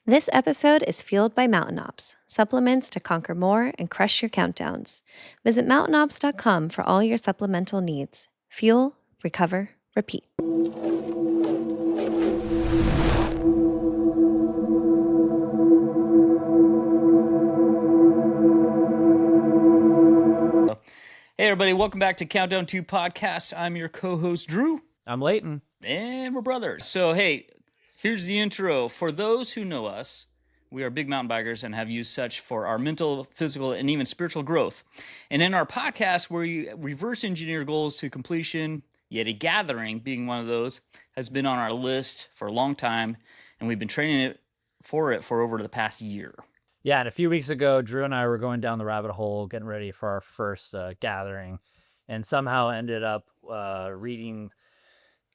This episode is fueled by Mountain Ops, supplements to conquer more and crush your countdowns. Visit mountainops.com for all your supplemental needs. Fuel, recover, repeat. Hey everybody, welcome back to Countdown 2 Podcast. I'm your co-host Drew. I'm Leighton. And we're brothers. So hey, here's the intro. For those who know us, we are big mountain bikers and have used such for our mental, physical, and even spiritual growth. And in our podcast, where we reverse engineer goals to completion, Yeti Gathering being one of those, has been on our list for a long time, and we've been training for over the past year. Yeah, and a few weeks ago, Drew and I were going down the rabbit hole, getting ready for our first gathering, and somehow ended up reading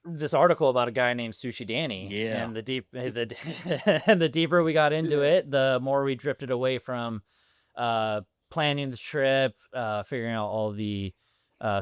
this article about a guy named Sushi Danny. Yeah. And the deeper we got into it, the more we drifted away from planning the trip, figuring out all the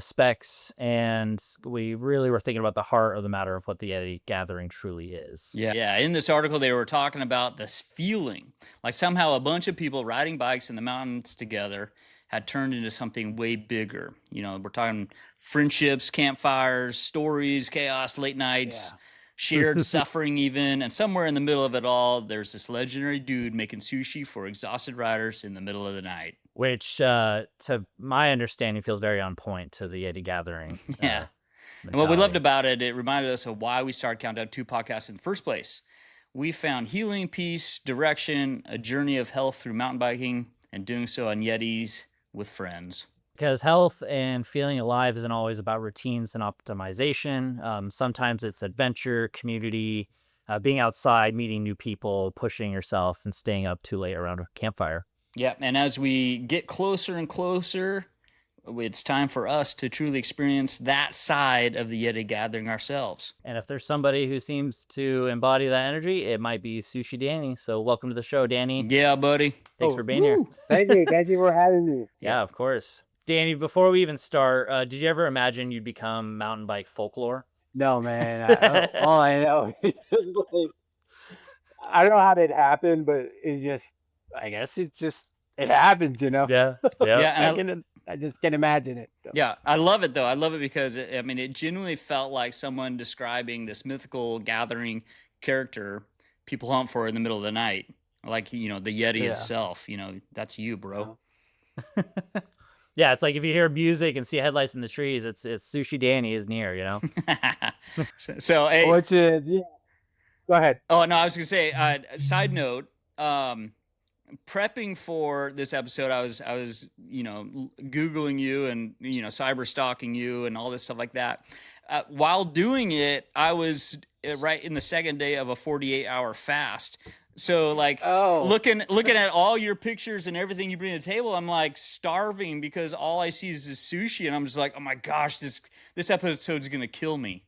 specs, and we really were thinking about the heart of the matter of what the Yeti Gathering truly is. Yeah. In this article, they were talking about this feeling, like somehow a bunch of people riding bikes in the mountains together had turned into something way bigger. You know, we're talking friendships, campfires, stories, chaos, late nights, shared suffering even. And somewhere in the middle of it all, there's this legendary dude making sushi for exhausted riders in the middle of the night. Which, to my understanding, feels very on point to the Yeti Gathering. Yeah. And what we loved about it, it reminded us of why we started Countdown 2 Podcasts in the first place. We found healing, peace, direction, a journey of health through mountain biking, and doing so on Yetis with friends. Because health and feeling alive isn't always about routines and optimization. Sometimes it's adventure, community, being outside, meeting new people, pushing yourself, and staying up too late around a campfire. Yeah, and as we get closer and closer, it's time for us to truly experience that side of the Yeti Gathering ourselves. And if there's somebody who seems to embody that energy, it might be Sushi Danny. So welcome to the show, Danny. Yeah, buddy. Thanks for being here. Thank you for having me. Yeah, of course. Danny, before we even start, did you ever imagine you'd become mountain bike folklore? No, man. All I know is like, I don't know how that happened, but I guess it happens, you know? Yeah. And I just can't imagine it. So. Yeah, I love it, though. I love it because, it genuinely felt like someone describing this mythical gathering character people hunt for in the middle of the night. Like, the Yeti itself, that's you, bro. Yeah, it's like if you hear music and see headlights in the trees, it's Sushi Danny is near, you know? So hey, go ahead. Oh, no, I was going to say, side note, prepping for this episode, I was Googling you and, cyber stalking you and all this stuff like that. While doing it, I was right in the second day of a 48-hour fast. So looking at all your pictures and everything you bring to the table, I'm like starving because all I see is this sushi, and I'm just like, oh my gosh, this episode's gonna kill me.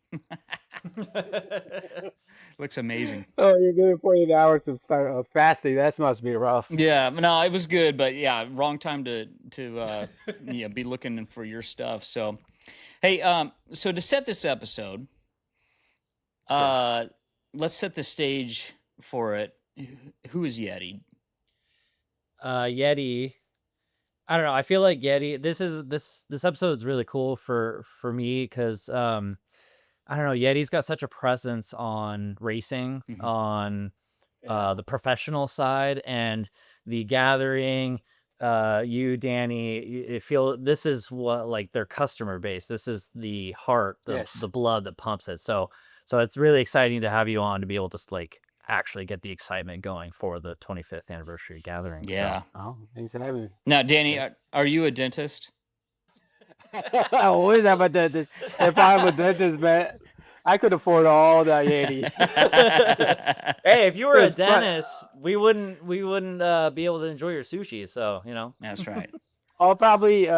Looks amazing. Oh, you're doing 48 hours of fasting. That must be rough. Yeah, no, it was good, but yeah, wrong time to be looking for your stuff. So, hey, so to set this episode, let's set the stage for it. Who is Yeti? Yeti, I don't know. I feel like Yeti. This episode is really cool for me because I don't know. Yeti's got such a presence on racing, on the professional side, and the gathering. You, Danny, feel this is what like their customer base. This is the heart, the blood that pumps it. So it's really exciting to have you on to be able to actually get the excitement going for the 25th anniversary gathering. Yeah. So. Oh, thanks for having me. Now, Danny, are you a dentist? I always have a dentist. If I'm a dentist, man, I could afford all that Yeti. Hey, if you were a dentist, we wouldn't be able to enjoy your sushi. So That's right. I'll probably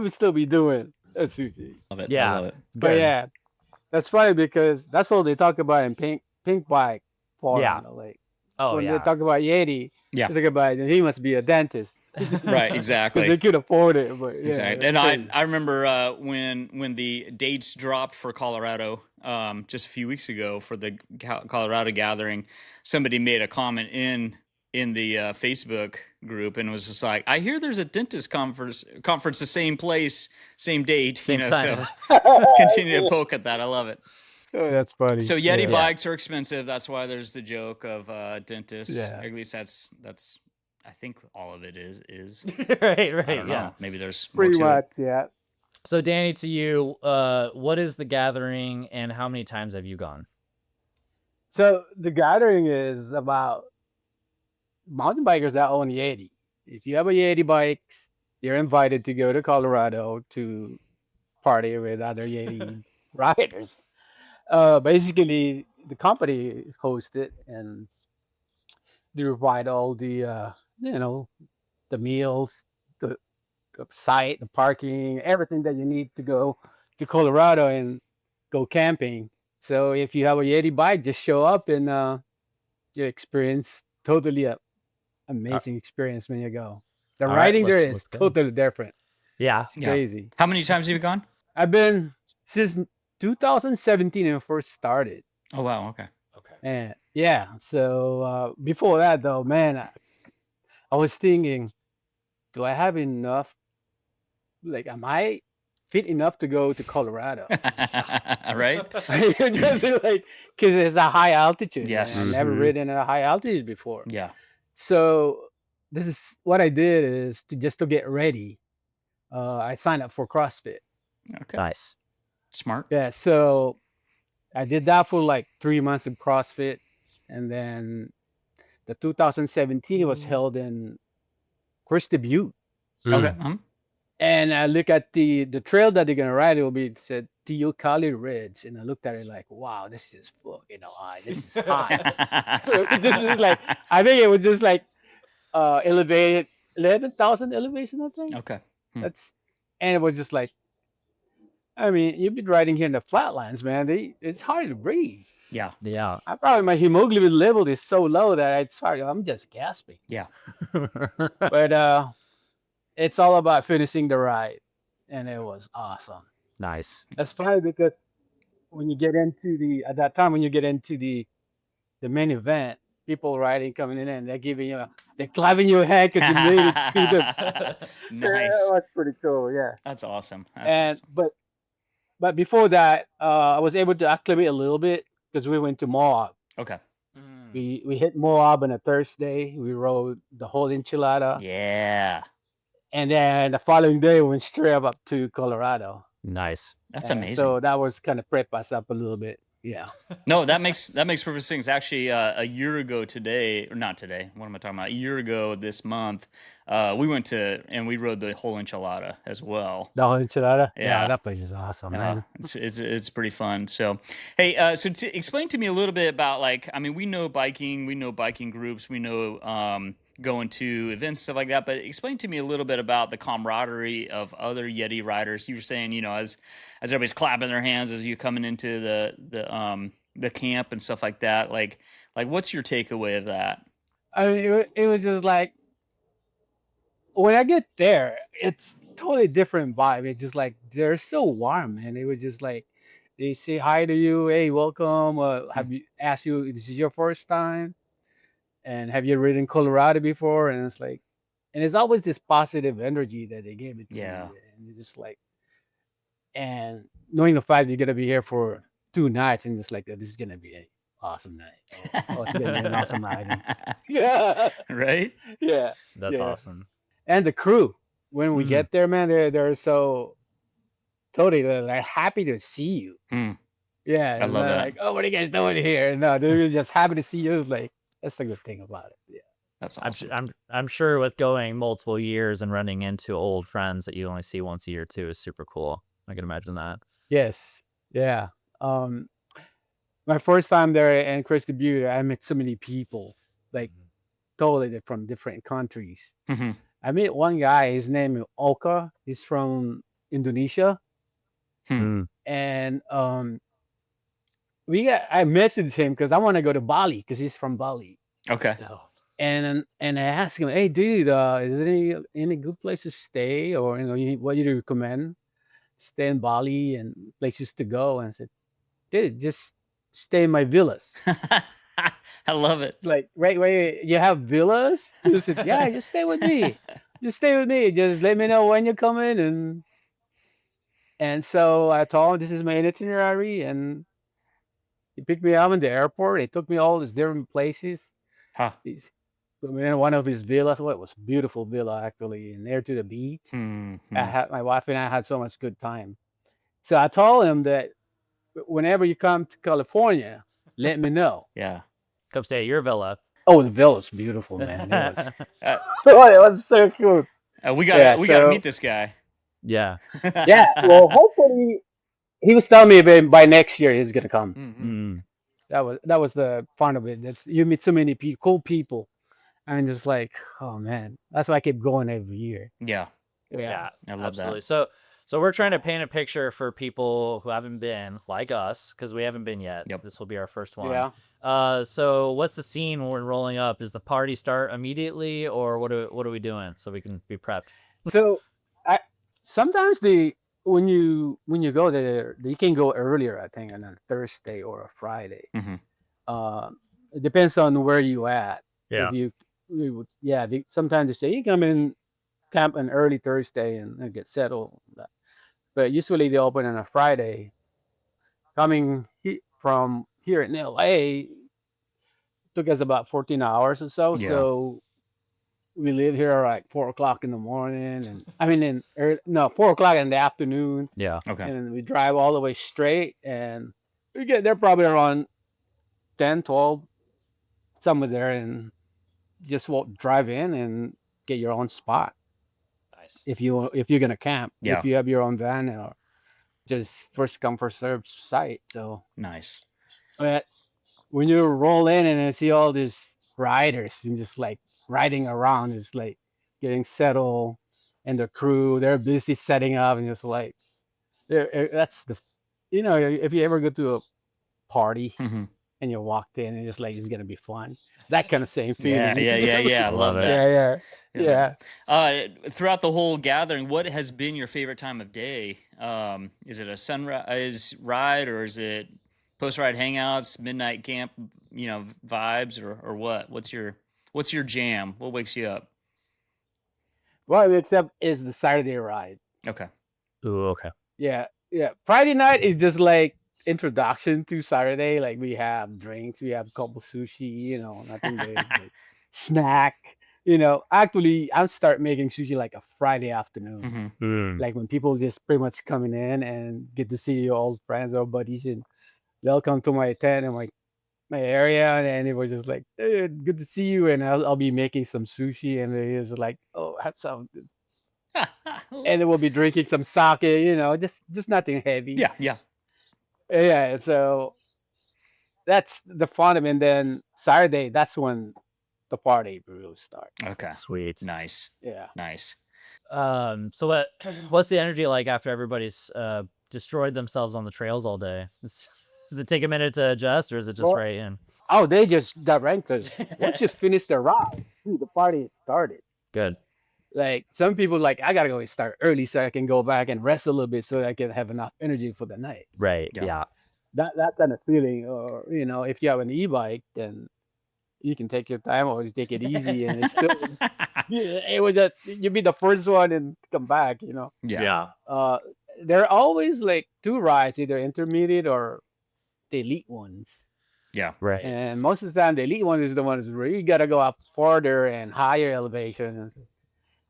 still be doing a sushi. Love it. Yeah, I love it. But yeah, that's funny because that's all they talk about in pink bike. Forum, Oh when they yeah. talk about Yeti, Yeah. they think about he must be a dentist. Right, Because exactly. they could afford it. But yeah, Exactly. that's And crazy. I remember when the dates dropped for Colorado just a few weeks ago for the Colorado Gathering, somebody made a comment in the Facebook group and was just like, I hear there's a dentist conference the same place, same date, Same so time. continue to poke at that. I love it. Oh, that's funny. So Yeti yeah. bikes are expensive. That's why there's the joke of dentists. Yeah. At least that's I think all of it is. right, I don't know. yeah. Maybe there's Pretty more to much, yeah. So Danny, to you, what is the gathering and how many times have you gone? So the gathering is about mountain bikers that own Yeti. If you have a Yeti bikes, you're invited to go to Colorado to party with other Yeti riders. Basically, the company hosts it and they provide all the the meals, the site, the parking, everything that you need to go to Colorado and go camping. So if you have a Yeti bike, just show up and you experience totally a amazing experience when you go. The All right, riding there let's is go. totally different. Yeah. It's crazy. How many times have you gone? I've been since 2017 when I first started. Oh wow, okay. And yeah, so before that though, man, I was thinking, do I have enough? Like, am I fit enough to go to Colorado? Right? Just like, because it's a high altitude. Yes. Man. I've never Mhm. ridden at a high altitude before. Yeah. So this is what I did is to get ready. I signed up for CrossFit. Okay. Nice. Smart. Yeah, so I did that for like 3 months of CrossFit, and then the 2017 was held in Christie Butte. Okay. And I look at the trail that they're gonna ride. It will be, it said Teocalli Ridge, and I looked at it like, wow, this is fucking high. This is high. This is like, I think it was just like elevated 11,000 elevation. I think Okay. that's, and it was just like, I mean, you've been riding here in the flatlands, man. It's hard to breathe. Yeah. Yeah. I probably my hemoglobin level is so low that I'm just gasping. Yeah. But it's all about finishing the ride, and it was awesome. Nice. That's funny because when you get into at that time when you get into the main event, people riding coming in and they're clapping your head because you made it to the. Nice. Yeah, that's pretty cool. Yeah. That's awesome. And but before that, I was able to acclimate a little bit because we went to Moab. Okay. We hit Moab on a Thursday. We rode the whole enchilada. Yeah. And then the following day, we went straight up to Colorado. Nice. That's And amazing. So that was kind of prep us up a little bit. Yeah. No, that makes perfect sense. Actually, a year ago today, or not today. What am I talking about? A year ago this month, we went to and we rode the whole enchilada as well. The whole enchilada. Yeah. Yeah, that place is awesome, man. It's pretty fun. So, hey, so explain to me a little bit about like, I mean, we know biking groups, we know going to events, stuff like that. But explain to me a little bit about the camaraderie of other Yeti riders. You were saying, you know, as everybody's clapping their hands as you coming into the camp and stuff like that. Like what's your takeaway of that? I mean, it was just like when I get there, it's totally different vibe. It's just like they're so warm, and it was just like they say hi to you, hey, welcome. Have you asked you this is your first time, and have you ridden Colorado before? And it's like, and it's always this positive energy that they gave it to Yeah. you, and it's just like, and knowing the fact you're gonna be here for 2 nights, and it's like this is gonna be an awesome night. Oh, it's gonna be an awesome night. Yeah. Right? Yeah. That's Yeah. awesome. And the crew, when we get there, man, they're so totally like happy to see you. Yeah, I love that. Like, oh, what are you guys doing here? No, they're just happy to see you. It's like that's the good thing about it. Yeah, that's awesome. I'm sure with going multiple years and running into old friends that you only see once a year too is super cool. I can imagine that. Yes. Yeah. My first time there in Christie Butte, I met so many people, like totally from different countries. I met one guy. His name is Oka. He's from Indonesia, and I messaged him because I want to go to Bali because he's from Bali. Okay. No. And I asked him, "Hey, dude, is there any good place to stay, or what do you recommend? Stay in Bali and places to go?" And I said, "Dude, just stay in my villas." I love it. Like, wait, you have villas? He said, "Yeah, just stay with me. Just stay with me. Just let me know when you come in." And so I told him this is my itinerary, and he picked me up in the airport. He took me all these different places. Huh. He's put me in one of his villas. Well, it was a beautiful villa actually, near to the beach. Mm-hmm. I had my wife and I had so much good time. So I told him that whenever you come to California, let me know. Yeah. Come stay at your villa. Oh, the villa's beautiful, man. It was. Uh, Oh, it was so cool. we Yeah. gotta meet So this guy. Yeah. yeah. Well, hopefully he was telling me by next year he's gonna come. Mhm. Mm. That was the fun of it. You meet so many cool people, and just like, oh man, that's why I keep going every year. Yeah. Yeah. I love Absolutely. that. So we're trying to paint a picture for people who haven't been, like us, because we haven't been yet. Yep. This will be our first one. Yeah. So what's the scene when we're rolling up? Does the party start immediately, or what are we doing so we can be prepped? So I sometimes when you go there, you can go earlier. I think on a Thursday or a Friday. Mm-hmm. Uh, it depends on where you at. Yeah. If sometimes they say you come in camp on early Thursday and get settled. But usually they open on a Friday. Coming from here in LA took us about 14 hours or so. Yeah. So we live here like 4 o'clock in the morning, and I mean, 4 o'clock in the afternoon, Yeah. Okay. and we drive all the way straight, and we get there probably around 10, 12, somewhere there, and just drive in and get your own spot Nice. if you're gonna camp. Yeah. If you have your own van, or just first come first served site. So, Nice. but when you roll in and see all these riders and just like riding around, it's like getting settled, and the crew they're busy setting up, and just like that's the if you ever go to a party Mm-hmm. and you walked in and just like it's gonna be fun, that kind of same Yeah. feeling. I love love it. that. Yeah. Throughout the whole gathering, what has been your favorite time of day? Is it a sunrise ride, or is it post-ride hangouts, midnight camp, vibes, or what? What's your jam? What wakes you up? Well, except is the Saturday ride. Okay. Ooh, okay. Yeah. Friday night is just like introduction to Saturday. Like we have drinks, we have a couple sushi, nothing big, like snack. Actually, I'll start making sushi like a Friday afternoon, Mm-hmm. like when people just pretty much coming in and get to see your old friends or buddies, and they'll come to my tent and my area, and they were just like, "Hey, good to see you," and I'll be making some sushi, and they just like, "Oh, have some of this," and then we'll be drinking some sake, just nothing heavy. Yeah. Yeah, so that's the fun of it. And then Saturday, that's when the party really starts. Okay. Sweet. Nice. Yeah. Nice. So what's the energy like after everybody's destroyed themselves on the trails all day? Does it take a minute to adjust, or is it just Well, right in? Oh, they just got right because once you finish the ride, the party started. Good. Like some people, like I gotta go start early so I can go back and rest a little bit so I can have enough energy for the night. Right. Yeah. Yeah. That kind of feeling, or if you have an e-bike, then you can take your time or you take it easy, and it's still it would just you be the first one and come back. Yeah. There are always like two rides, either intermediate or the elite ones. Yeah. Right. And most of the time, the elite one is the ones where you gotta go up farther and higher elevation.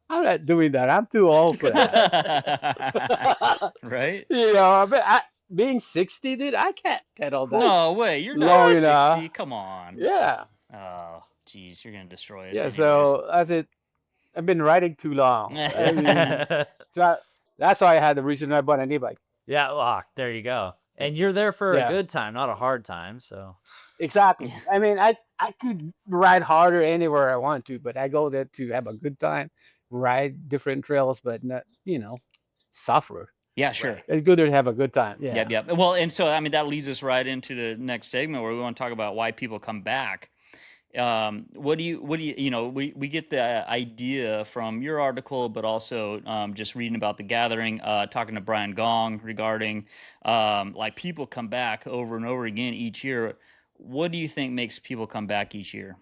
I'm not doing that. I'm too old for that. Right? But being 60, dude, I can't pedal that No way. You're long not enough. 60. Come on. Yeah. Oh, geez. You're going to destroy us. Yeah. anyways. So that's it. I've been riding too long. I mean, so that's why I had the reason I bought an e-bike. Yeah. Well, there you go. And you're there for a Yeah. good time, not a hard time. So Exactly. I mean, I could ride harder anywhere I want to, but I go there to have a good time, ride different trails, but not, suffer. Yeah, sure. It's good to have a good time. Yeah. Yep. Well, and so, I mean, that leads us right into the next segment where we want to talk about why people come back. What do you, we get the idea from your article, but also just reading about the gathering, talking to Brian Gong regarding like people come back over and over again each year. What do you think makes people come back each year?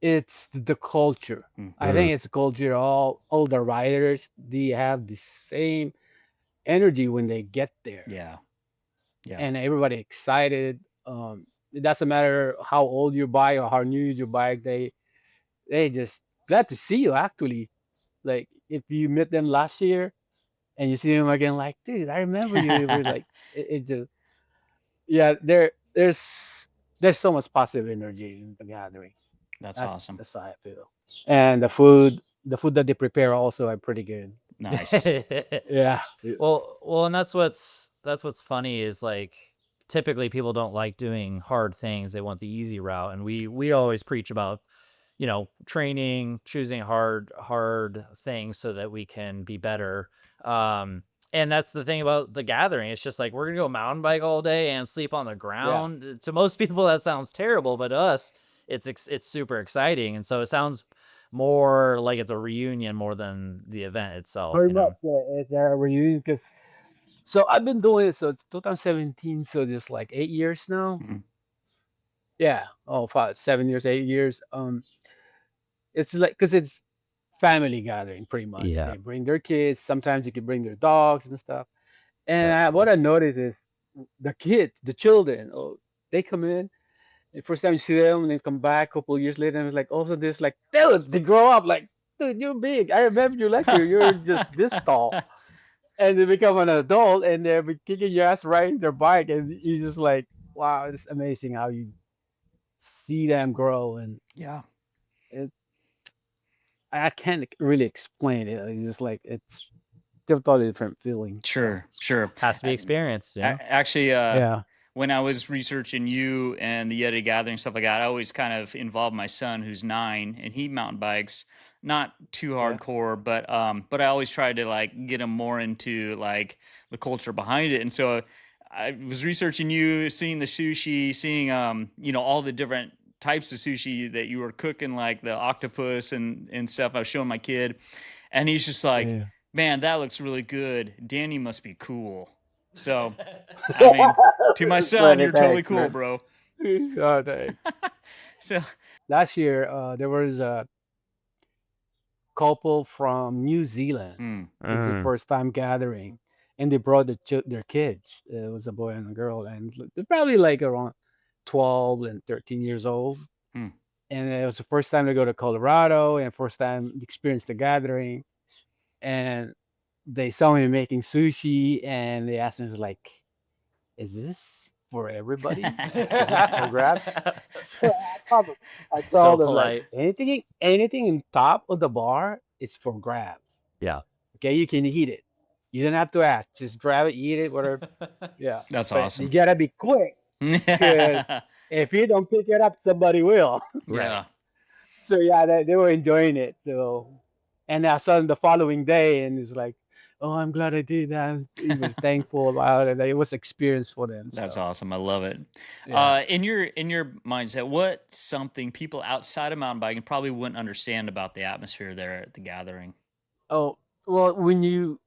It's the culture. Mm, I think it's culture. All the riders, they have the same energy when they get there, yeah, yeah, and everybody excited. It doesn't matter how old you bike or how new your bike. They just glad to see you. Actually, like if you met them last year and you see them again, like dude, I remember you. It was like it just yeah. There's so much positive energy in the gathering. that's That's awesome. that's how I feel. And the food that they prepare also are pretty good. Nice. Yeah. Well, and that's what's funny is like typically people don't like doing hard things. They want the easy route, and we always preach about training, choosing hard things so that we can be better. And that's the thing about the gathering. It's just like we're gonna go mountain bike all day and sleep on the Yeah. ground. To most people, that sounds terrible, but to us, it's super exciting. And so it sounds more like it's a reunion more than the event itself. Very much. It's a reunion because so I've been doing it. So it's 2017. So just like 8 years now. Mhm. Yeah. Oh, 7 years, 8 years. It's like because it's family gathering pretty much. Yeah. They bring their kids. Sometimes you can bring their dogs and stuff. And That's what cool. I noticed is the kids, the children, oh, they come in. The first time you see them, and they come back a couple of years later, and it's like also this like, dude, they grow up like, dude, you're big. I remember you last year. You're just this tall, and they become an adult, and they're kicking your ass riding their bike, and you just like, wow, it's amazing how you see them grow, and Yeah, it, I can't really explain it. It's just like it's totally different feeling. So sure, sure. Has to be experienced. Actually, yeah, when I was researching you and the Yeti Gathering stuff like that, I always kind of involved my son who's 9, and he mountain bikes, not too yeah, hardcore, but I always tried to like get him more into like the culture behind it. And so I was researching you, seeing the sushi, seeing all the different types of sushi that you were cooking, like the octopus and stuff. I was showing my kid, and he's just like, yeah. man, that looks really good. Danny must be cool. So, I mean, to my son, Funny, you're totally thanks, cool, man. bro. Oh, thanks. So, Last year, there was a couple from New Zealand. mm, It was the Mm. first time gathering, and they brought their kids. It was a boy and a girl, and they're probably like around 12 and 13 years old. mm. And it was the first time to go to Colorado and first time experience the gathering. And they saw me making sushi, and they asked me like, "Is this for everybody? Is this for grabs?" So I So told them like polite. anything in top of the bar is for grabs. Yeah. Okay, you can eat it. You don't have to ask. Just grab it, eat it, whatever. Yeah, That's but you awesome. gotta be quick because if you don't pick it up, somebody will. Right. Yeah, So yeah, they were enjoying it. So, and I saw them the following day, and it's like, oh, I'm glad I did that. He was thankful about it. It was experience for them. that's So awesome. I love it. yeah. In your mindset, what's something people outside of mountain biking probably wouldn't understand about the atmosphere there at the gathering? Oh well, when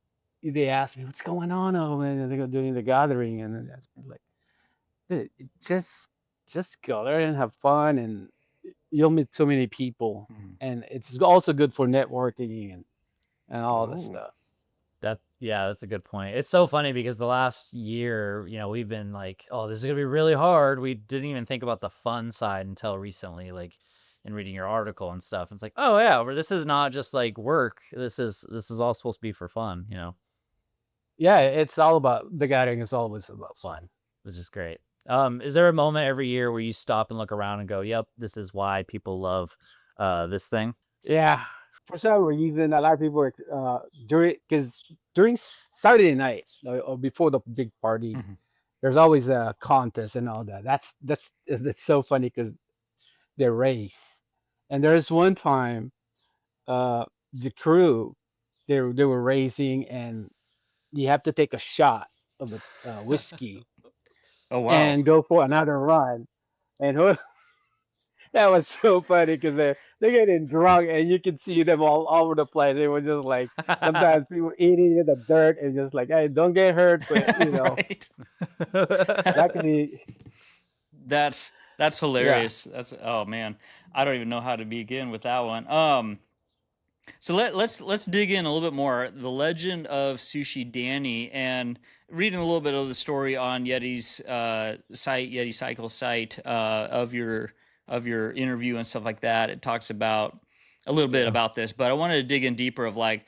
they asked me what's going on, oh man, they're doing the gathering, and then that's like, "Dude, just go there and have fun, and you'll meet so many people, Mhm. and it's also good for networking and all this Oh, stuff." Yeah, that's a good point. It's so funny because the last year, we've been like, oh, this is gonna be really hard. We didn't even think about the fun side until recently, like in reading your article and stuff. It's like, oh yeah, well, this is not just like work. This is all supposed to be for fun, Yeah, it's all about the gathering is always about fun. which is great. Is there a moment every year where you stop and look around and go, yep, this is why people love this thing? Yeah, for some reason, a lot of people are during Saturday night or before the big party, mhm. there's always a contest and all that. That's so funny because they race, and there's one time the crew they were racing, and you have to take a shot of the whiskey Oh wow. and go for another run, and That was so funny because they're getting drunk and you can see them all over the place. They were just like sometimes people eating in the dirt and just like, hey, don't get hurt, but Right. luckily, That's yeah, hilarious. That's oh man, I don't even know how to begin with that one. So let's dig in a little bit more. The legend of Sushi Danny, and reading a little bit of the story on Yeti's site, Yeti Cycle site, of your interview and stuff like that. It talks about a little bit yeah. about this, but I wanted to dig in deeper of like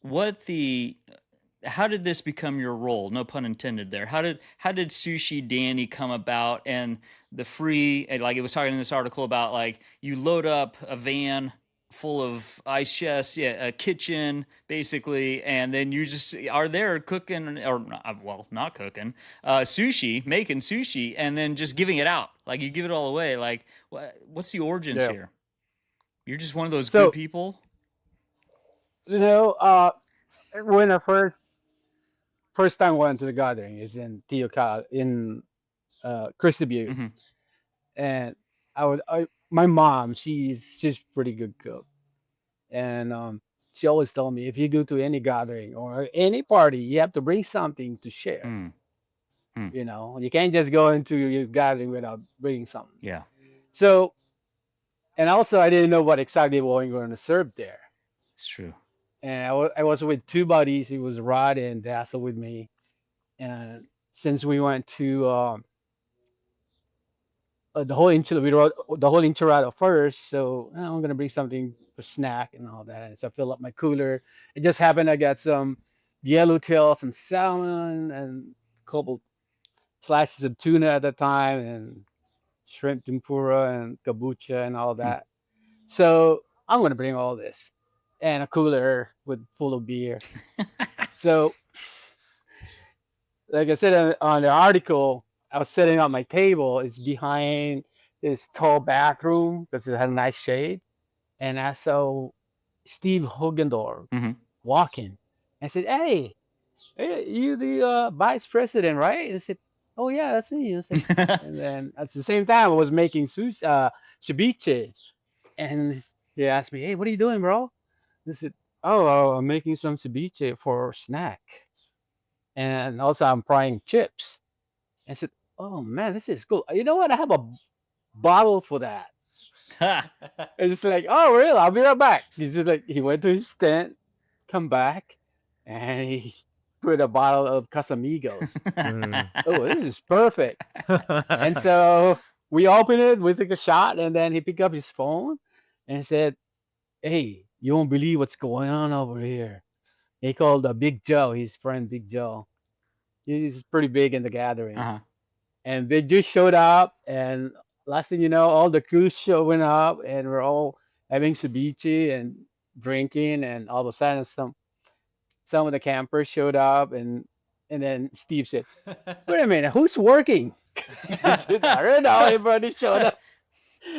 what the how did this become your role? No pun intended there. How did Sushi Danny come about, and the free, and like it was talking in this article about like you load up a van full of ice chests, yeah, a kitchen basically, and then you just are there cooking or well, not cooking, sushi, making sushi, and then just giving it out. Like you give it all away. Like what's the origins Yeah. here? You're just one of those good So, people. you know, when I first time went to the gathering is in Tioca in Christie Butte, Hmm. and my mom, she's pretty good cook, and she always told me if you go to any gathering or any party, you have to bring something to share. Mm. Mm. You can't just go into your gathering without bringing something. Yeah, So, and also I didn't know what exactly what we were going to serve there. it's true. And I was with two buddies. It was Rod and Dassel with me. And since we went to the whole enchilada, we wrote the whole enchilada first. So I'm gonna bring something for snack and all that. And so I fill up my cooler. It just happened I got some yellowtail, some salmon, and a couple slices of tuna at the time, and shrimp tempura and kabocha and all Hmm. that. So I'm gonna bring all this and a cooler with full of beer. So like I said on the article, I was sitting on my table. It's behind this tall bathroom because it had a nice shade. And I saw Steve Hogendorf Hmm. walking. I said, hey, you the vice president, right? I said, oh, yeah, that's me. I said, and then at the same time, I was making ceviche. And he asked me, hey, what are you doing, bro? I said, oh, I'm making some ceviche for snack. And also, I'm frying chips. I said, "Oh man, this is cool. You know what? I have a bottle for that." Ha. And it's like, "Oh, really? I'll be right back." He's just like, he went to his tent, come back, and he put a bottle of Casamigos. Mm. Oh, this is perfect. And so we opened it, we took a shot, and then he picked up his phone and said, "Hey, you won't believe what's going on over here." He called Big Joe, his friend Big Joe. He's pretty big in the gathering. Uh-huh. And they just showed up, and last thing you know, all the crews showing up, and we're all having ceviche and drinking, and all of a sudden some of the campers showed up, and then Steve said, "Wait a minute, who's working?" I said, "I don't know. Everybody showed up."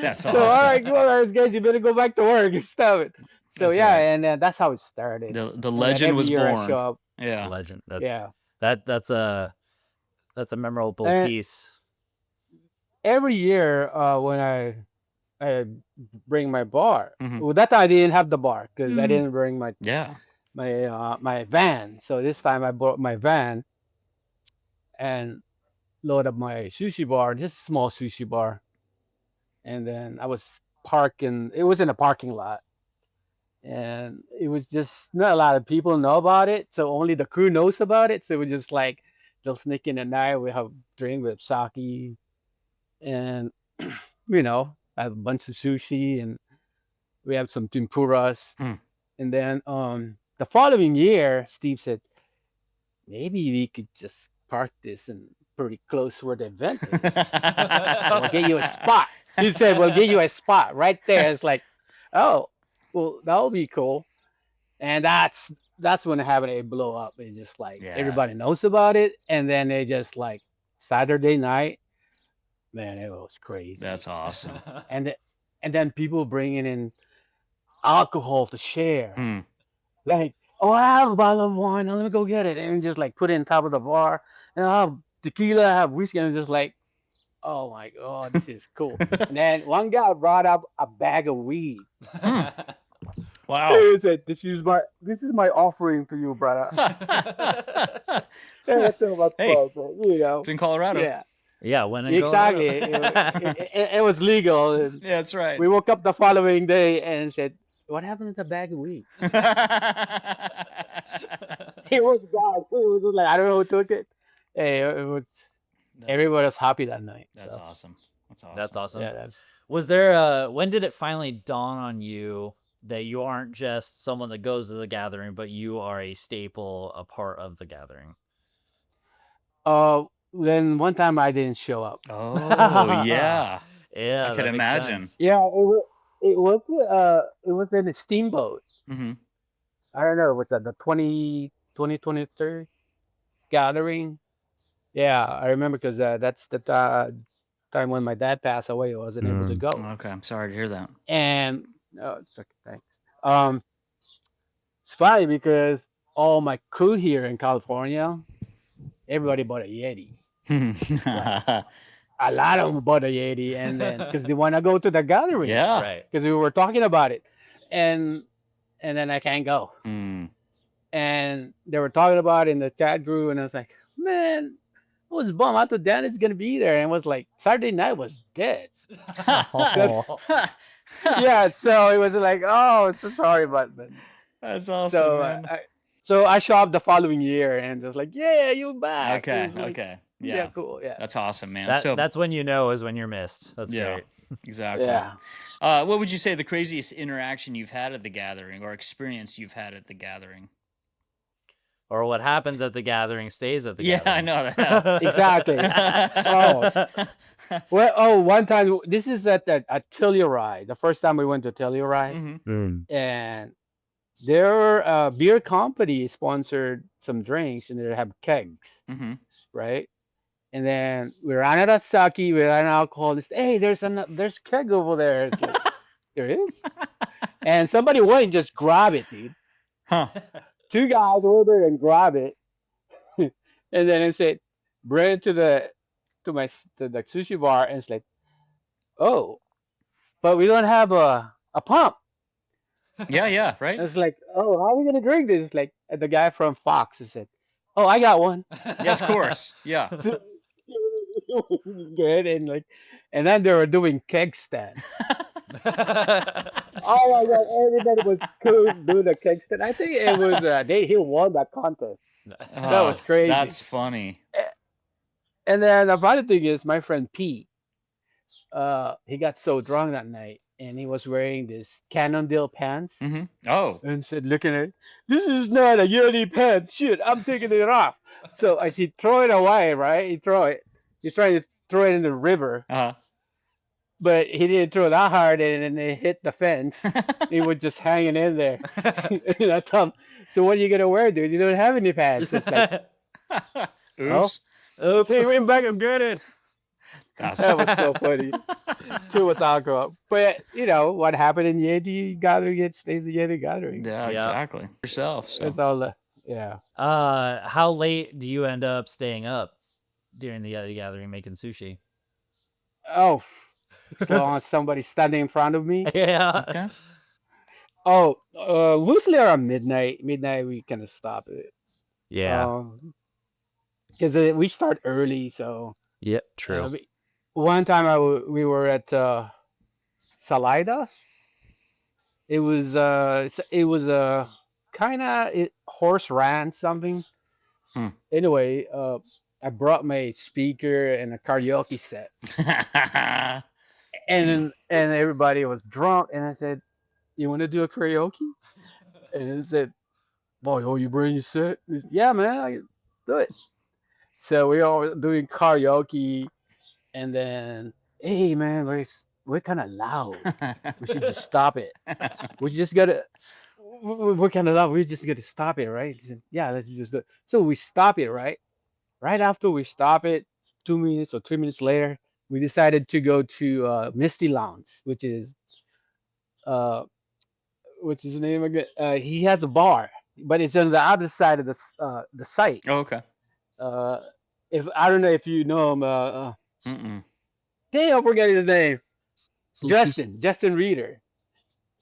That's So all awesome. right, go on, guys, you better go back to work and stuff it. So That's yeah, right. and that's how it started. The And then legend every was year I born. show up. Yeah. Legend. Yeah, That's a memorable and piece. every year when I bring my bar. Hmm. Well, that time I didn't have the bar because I Mm. didn't bring Yeah. my van. So this time I brought my van and load up my sushi bar, just a small sushi bar, and then I was parking. It was in a parking lot, and it was just not a lot of people know about it. So only the crew knows about it. So we just like they'll sneak in at night. We have drink with sake, and I have a bunch of sushi, and we have some tempuras. Hmm. And then the following year, Steve said, maybe we could just park this and pretty close where the event is. And we'll get you a spot. He said, we'll get you a spot right there. It's like, oh, well, that would be cool. And that's when it happened. It blew up. It's just like Yeah. everybody knows about it. And then they just like Saturday night, man, it was crazy. That's awesome. And and then people bringing in alcohol to share. Hmm. Like, oh, I have a bottle of wine. Let me go get it. And just like put it on top of the bar. And I have tequila, I have whiskey. And just like, oh my god, this is cool. And then one guy brought up a bag of weed. Wow. He said, this is my offering to you, brother. Yeah, that's about Hey, 12, you know. it's in Colorado. Yeah, Yeah, when in exactly. Colorado. It was legal. And Yeah, that's right. we woke up the following day and said, what happened to the bag of weed? It was gone. It was like, I don't know who took it. Hey, it was, everybody was happy that night. That's So, awesome. That's awesome. That's awesome. yeah, that's, Was there when did it finally dawn on you that you aren't just someone that goes to the gathering, but you are a staple, a part of the gathering? then one time I didn't show up. Oh, yeah. Yeah, I could that makes imagine. sense. Yeah, it was in a steamboat. Mm-hmm. I don't know, was that the 2023 gathering? Yeah, I remember because that's the time when my dad passed away. I wasn't able to go. Okay, I'm sorry to hear that. And it's okay, thanks. It's funny because all my crew here in California, everybody bought a Yeti. Like, a lot of them bought a Yeti, and then because they want to go to the gathering. Yeah. Right. Because we were talking about it, and then I can't go. Mm. And they were talking about it in the chat group, and I was like, man, I was bummed. I thought Danny's gonna be there, and it was like Saturday night was dead. Oh. Yeah, so it was like, oh, so sorry, but That's awesome, so man. so I showed up the following year, and it was like, yeah, you back. It Okay, was like, okay. yeah, Yeah. cool, yeah, That's awesome, man. That's when you know is when you're missed. That's yeah, great. exactly. yeah. What would you say the craziest interaction you've had at the gathering or experience you've had at the gathering? Or what happens at the gathering stays at the Yeah, I gathering. know that. Exactly. Well, one time, this is at Telluride. The first time we went to Telluride, Mhm. and their beer company sponsored some drinks, and they have kegs, Mhm. right? And then we ran out of sake, we ran out of alcohol. They said, hey, there's keg over there. It's like, there is? And somebody went and just grab it, dude. Huh. Two guys over there and grab it, and then it said, bring it to the sushi bar, and it's like, oh, but we don't have a pump. Yeah, right? And it's like, oh, how are we gonna drink this? It's like, and the guy from Fox said, oh, I got one. Yeah, of course. Yeah. So, good, and like, and then they were doing keg stand. Oh my god, everybody was cool doing the keg stand. I think it was he won that contest. That was crazy. That's funny. And then the funny thing is, my friend Pete, he got so drunk that night, and he was wearing this Cannondale pants, Mm-hmm. Oh. and said, looking at it, this is not a Yeti pants. Shit, I'm taking it off. So he throw it away, right? He tried to throw it in the river, Uh-huh. but he didn't throw it that hard, and then it hit the fence. He was just hanging in there. And I told him, so what are you gonna wear, dude? You don't have any pants. It's like, Oops. Oops. hey, went back and get it. That's That was so funny. Too much alcohol. But you know what happened in Yeti Gathering, it stays a Yeti Gathering. Yeah, Yeah. exactly. Yourself. So. That's all. Yeah. How late do you end up staying up during the Yeti Gathering making sushi? Oh, as long as somebody's standing in front of me. Yeah. Okay. Oh, loosely around midnight. Midnight, we kind of stop it. Yeah. Because we start early, so. Yep. True. One time we were at Salida. It was kind of horse ran something. Anyway, I brought my speaker and a karaoke set, and everybody was drunk, and I said, "You want to do a karaoke?" And it said, "Boy, oh, you bring your set?" Yeah, man, I do it. So we all doing karaoke, and then, hey, man, we're kind of loud. We should just stop it. We just gotta. We're kind of loud. We just gotta stop it, right? He said, yeah, let's just do it. So we stop it, right? Right after we stop it, 2 minutes or 3 minutes later, we decided to go to Misty Lounge, which is what's his name again? He has a bar, but it's on the other side of the site. Oh, okay. If I don't know if you know him, Mm-mm. Damn, I forget his name. Sushi- Justin Reeder.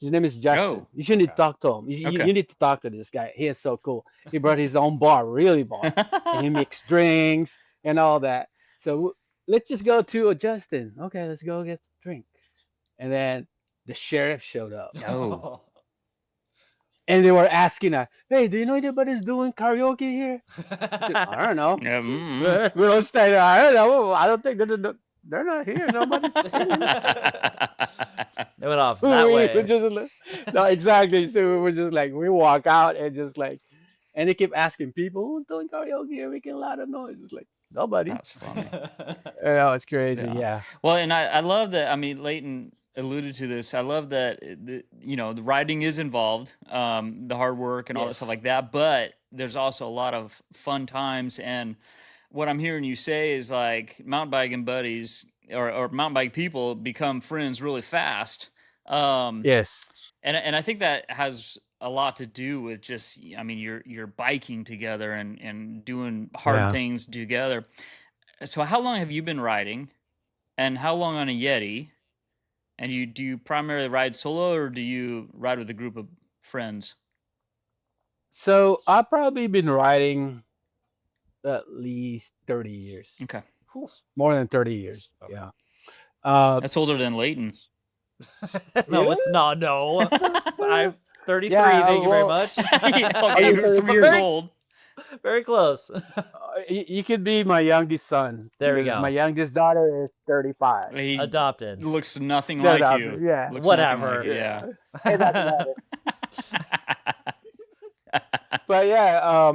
His name is Justin. Oh, You should need to okay. talk to him. Okay. You need to talk to this guy. He is so cool. He brought his own bar, really bar, and he mixed drinks and all that. So let's just go to Justin. Okay, let's go get a drink. And then the sheriff showed up, Oh. and they were asking us, "Hey, do you know anybody's doing karaoke here?" I said, "I don't know." Yeah, mm. We don't stay there. I don't know. I don't think they're not here. Nobody's singing. It went off that We way. just no, exactly. So we were just like, we walk out and just like, and they keep asking people who's doing karaoke and making a lot of noise. It's like nobody. That's funny. It's crazy. Yeah. Yeah. Well, and I love that. I mean, Leighton alluded to this. I love that the riding is involved, the hard work and all that stuff Yes. like that. But there's also a lot of fun times. And what I'm hearing you say is like mountain biking buddies or mountain bike people become friends really fast. Yes. And I think that has a lot to do with just, I mean, you're biking together and doing hard Yeah. things together. So how long have you been riding, and how long on a Yeti? And do you primarily ride solo, or do you ride with a group of friends? So I've probably been riding at least 30 years. Okay, More than 30 years. Okay. Yeah. that's older than Leighton. No, Yeah. it's not. No, but I'm 33. Yeah, thank you very well- much. Okay, you you're 3 very- years old. Very close. You could be my youngest son. There we because go. My youngest daughter is 35. He Adopted. looks nothing Yeah, like that- you. yeah. Looks Whatever. nothing like you, yeah. It doesn't matter. But yeah,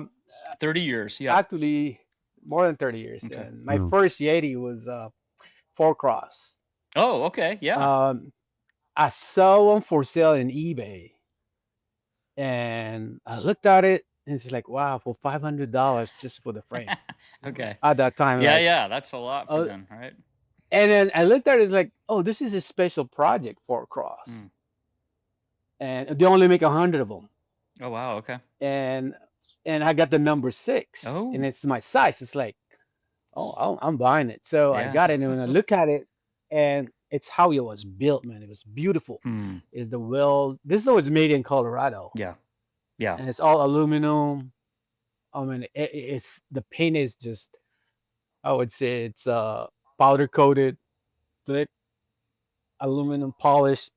30 years. Yeah. actually more than 30 years. Okay. And my first Yeti was 4Cross. Oh, okay. Yeah. I saw one for sale in eBay, and I looked at it, and it's like, wow, for $500 just for the frame. Okay. At that time, Yeah, like, yeah. That's a lot for Oh, them, right? And then I looked at it, like, oh, this is a special project for Cross, Mm. and they only make 100 of them. Oh, wow. Okay. And I got the number 6, Oh. and it's my size. It's like, oh, I'm buying it. So I Yeah. got it, and when I look at it, and it's how it was built, man. It was beautiful. Hmm. Is the wheel? This was made in Colorado, Yeah. Yeah. and it's all aluminum. I mean, it's the paint is just, I would say it's powder coated, thick, aluminum polish.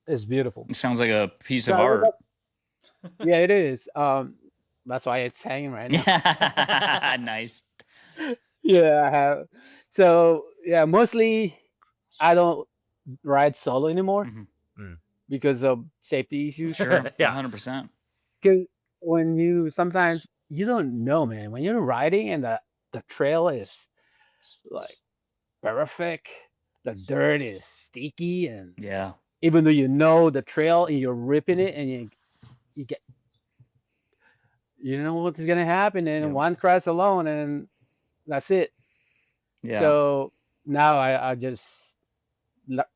It's beautiful. It sounds like a piece of So I art. look Yeah, it is. That's why it's hanging right now. Nice. Yeah, I have. So yeah, mostly I don't ride solo anymore Mhm. because of safety issues. Sure. Yeah. 100%. Because when you sometimes you don't know, man, when you're riding and the trail is like perfect, the dirt is sticky, and Yeah. even though you know the trail and you're ripping it, and you get, you know what's gonna happen, and Yeah. one crash alone, and that's it. Yeah. So now I just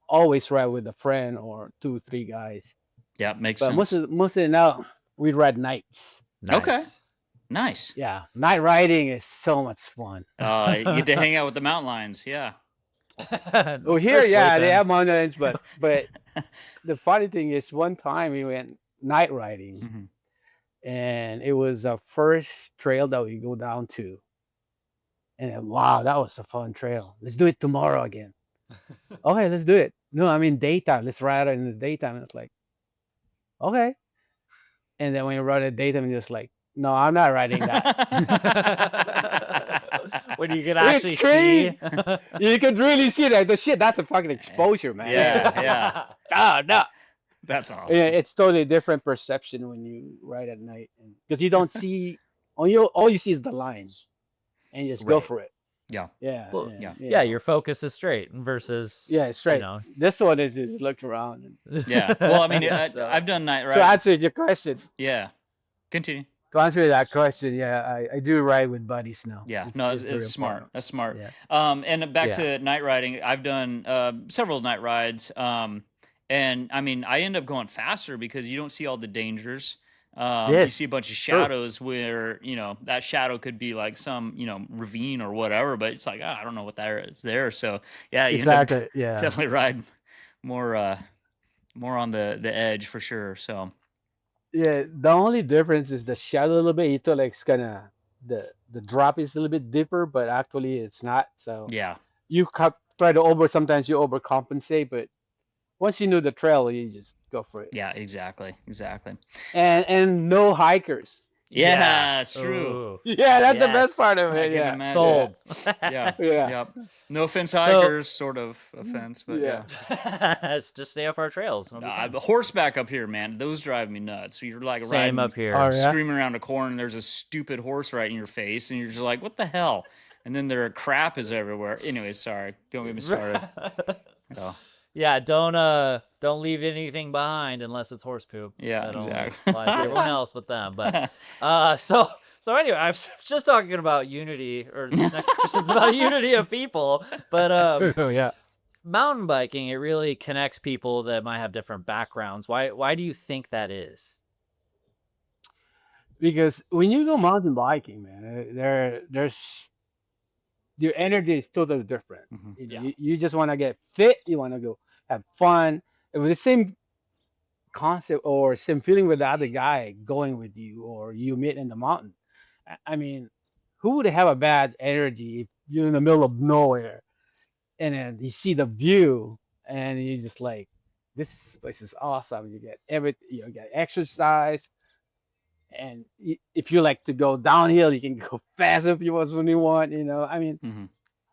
always ride with a friend or 2, 3 guys. Yeah. Makes But sense. most of it now we ride nights. Okay. Nice. Yeah, night riding is so much fun. You get to hang out with the mountain lions. Yeah. Oh, here, yeah, they have mountains, but the funny thing is, one time we went night riding, Mhm. and it was our first trail that we go down to, and wow, that was a fun trail. Let's do it tomorrow again. Okay, let's do it. No, I mean daytime. Let's ride it in the daytime. And it's like, okay. And then when you ride at daytime, you're just like, no, I'm not riding that. When you can It's actually see. You can really see that. The shit, that's a fucking exposure, man. Yeah. Yeah. No. That's awesome. Yeah, it's totally different perception when you ride at night, because you don't see, all you see is the lines, and you just go Right. for it. Yeah. Yeah. Well, yeah. Yeah, your focus is straight versus. Yeah, it's straight. You know. This one is just look around. Yeah. Well, I mean, So- I've done night To riding. answer your question, Yeah. Continue. to answer that question, yeah, I do ride with buddies now. Yeah. It's- No, it's very it's smart. important. That's smart. Yeah. And back Yeah. to night riding, I've done several night rides. And I mean, I end up going faster because you don't see all the dangers. You see a Yes, bunch of true. shadows where, that shadow could be like some, ravine or whatever, but it's like, I don't know what that is there. So yeah, you end up Exactly. Yeah. definitely riding more, more on the edge for sure. So Yeah. The only difference is the shadow a little bit. You thought like it's gonna the drop is a little bit deeper, but actually it's not. So yeah, you try to sometimes you overcompensate, but once you know the trail, you just go for it. yeah, exactly. And no hikers. Yeah. Yeah, it's true. Oh, Yeah, that's the best yes. part of I it. can Yeah. imagine. Yeah. Sold. Yeah, Yeah. yep. No offense, So hikers, sort of offense, but Yeah. yeah. just stay off our trails and it'll be fine. Horseback up here, man, those drive me nuts. You're like Same riding, up here. Oh yeah. screaming around a corner, and there's a stupid horse right in your face, and you're just like, what the hell? And then their crap is everywhere. Anyways, sorry, don't get me started. Oh, Yeah, don't leave anything behind unless it's horse poop. yeah, That only exactly. applies to everyone else but them. But so anyway, I was just talking about unity, or this next question's about unity of people. But Oh yeah. mountain biking, it really connects people that might have different backgrounds. Why do you think that is? Because when you go mountain biking, man, there's your energy is totally different. Mhm. You know, Yeah. you just want to get fit. You want to go have fun. With the same concept or same feeling with the other guy going with you, or you meet in the mountain. I mean, who would have a bad energy if you're in the middle of nowhere and then you see the view and you just like, this place is awesome. You get you get exercise, and if you like to go downhill, you can go fast if you want when you want. I mean, Mhm.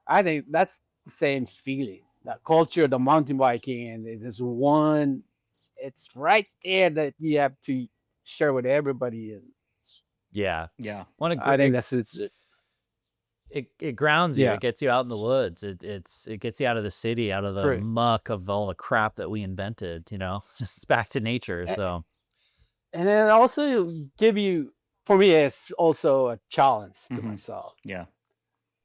I think that's the same feeling. That culture, the mountain biking, and there's one. It's right there that you have to share with everybody, and Yeah. Yeah. I think that's it's. It grounds you. Yeah, It gets you out in the woods. It gets you out of the city, out of the true. muck of all the crap that we invented. Just back to nature. A- So And then also give you, for me, it's also a challenge to Mhm. myself. Yeah.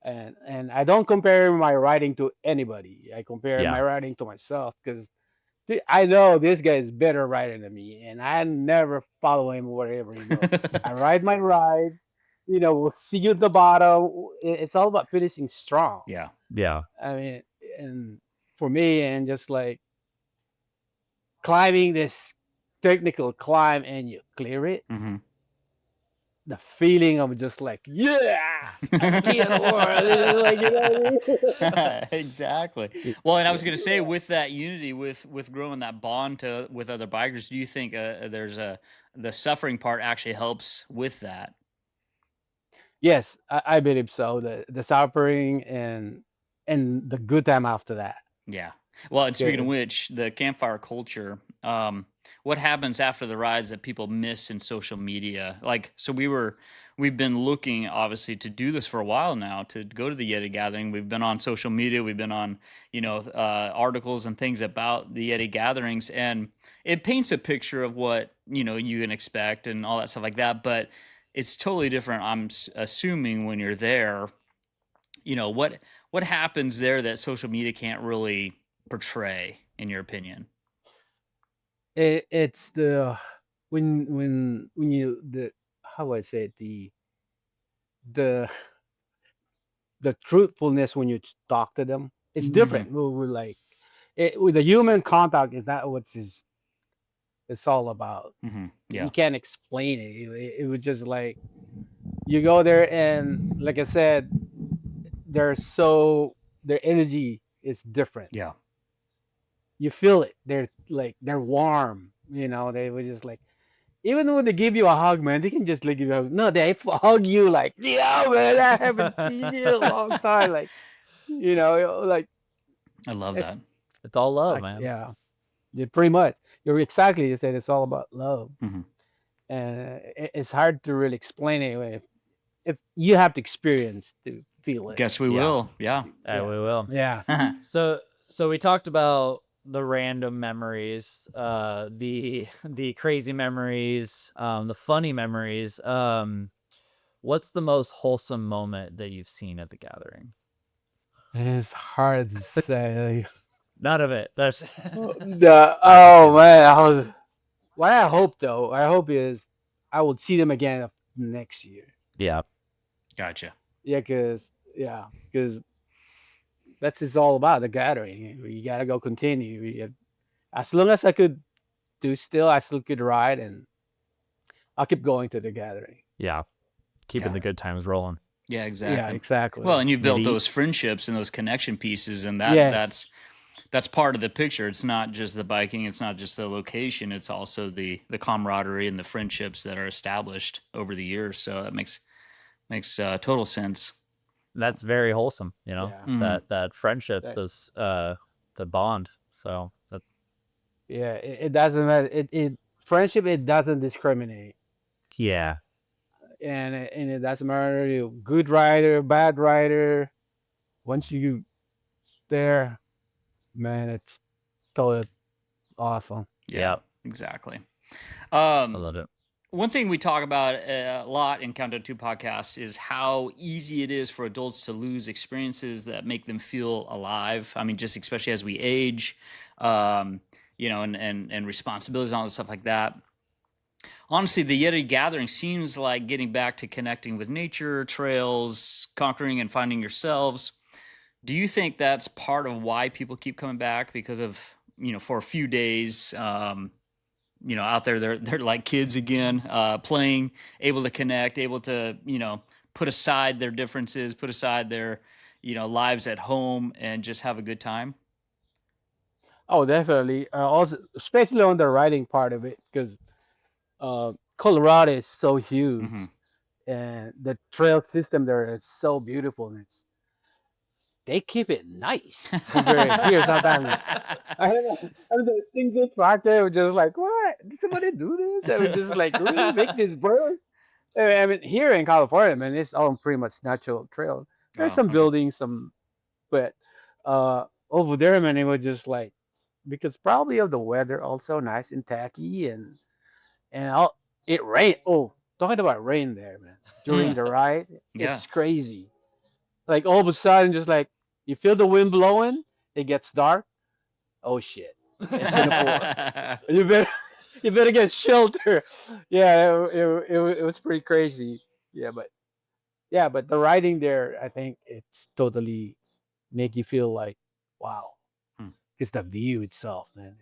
And I don't compare my writing to anybody. I compare yeah, my writing to myself because I know this guy is better writer than me, and I never follow him wherever he goes. I ride my ride. We'll see you at the bottom. It's all about finishing strong. Yeah. yeah, I mean, and for me, and just like climbing this technical climb and you clear it, Mhm. the feeling of just like, yeah, I'm the king of the world. Like, what I mean? Exactly. Well, and I was Yeah. going to say, with that unity, with growing that bond with other bikers, do you think there's the suffering part actually helps with that? Yes, I believe so. The suffering and the good time after that. Yeah. Well, and speaking of Because which, the campfire culture, what happens after the rides that people miss in social media? Like, so we've been looking obviously to do this for a while now, to go to the Yeti Gathering. We've been on social media, we've been on, articles and things about the Yeti gatherings, and it paints a picture of what, you can expect and all that stuff like that. But it's totally different, I'm assuming, when you're there. What happens there that social media can't really portray, in your opinion? it's the when you the how would I say it, the the truthfulness when you talk to them. It's Hmm. different. We're like with the human contact is not what it's all about. Hmm. You Yeah. can't explain it. It was just like you go there and like I said, they're so their energy is different. Yeah. You feel it. They're warm. They were just like, even when they give you a hug, man, they can just like give you a hug. No, they hug you like, yeah, man, I haven't seen you in a long time. Like I love it's that. it's all love, like, man. yeah, pretty much. You're exactly you said it's all about love, Hmm. and it's hard to really explain it if you have to experience to feel it. Guess we Yeah, will. Yeah. we will. Yeah. So we talked about the random memories, the crazy memories, the funny memories. What's the most wholesome moment that you've seen at the gathering? It's hard to say. None of it. The I'm just oh kidding. man, what I hope though, I hope is I would see them again next year. Yeah. Gotcha. Yeah, because that's it's all about the gathering. You gotta go continue. As long as I could do still, I still could ride, and I'll keep going to the gathering. Yeah. Keeping Yeah. the good times rolling. Yeah, exactly. Yeah, exactly. Well, and you built Maybe- those friendships and those connection pieces, and Yes. that's part of the picture. It's not just the biking, it's not just the location, it's also the camaraderie and the friendships that are established over the years. So that makes total sense. That's very wholesome, you know. Yeah. Mhm. That friendship, That- those the bond. So that Yeah, it doesn't matter. It friendship, it doesn't discriminate, yeah. and it doesn't matter you good rider, bad rider. Once you there, man, it's totally awesome. Yeah. Exactly. I loved it. One thing we talk about a lot in Countdown 2 podcasts is how easy it is for adults to lose experiences that make them feel alive. I mean, just especially as we age, you know, and responsibilities and all this stuff like that. Honestly, the Yeti Gathering seems like getting back to connecting with nature, trails, conquering and finding yourselves. Do you think that's part of why people keep coming back? Because of, you know, for a few days, you know, out there, they're like kids again, playing, able to connect, able to, you know, put aside their differences, put aside their, you know, lives at home and just have a good time. Oh, definitely. Also, especially on the riding part of it, because Colorado is so huge, Mhm. and the trail system there is so beautiful. And they keep it nice compared here. Sometimes I mean, the things just parked there were just like, what? Did somebody do this? I mean, just like really make this bird. I mean, here in California, man, it's all pretty much natural trail. There's Oh, some okay. buildings, but over there, man, it was just like because probably of the weather also nice and tacky and all it rained. Oh, talking about rain there, man. During the ride, Yeah. it's crazy. Like all of a sudden, just like you feel the wind blowing, it gets dark. Oh shit, it's gonna pour. You better get shelter. Yeah, it was pretty crazy. But the riding there, I think it's totally make you feel like, wow, Hmm. it's the view itself, man.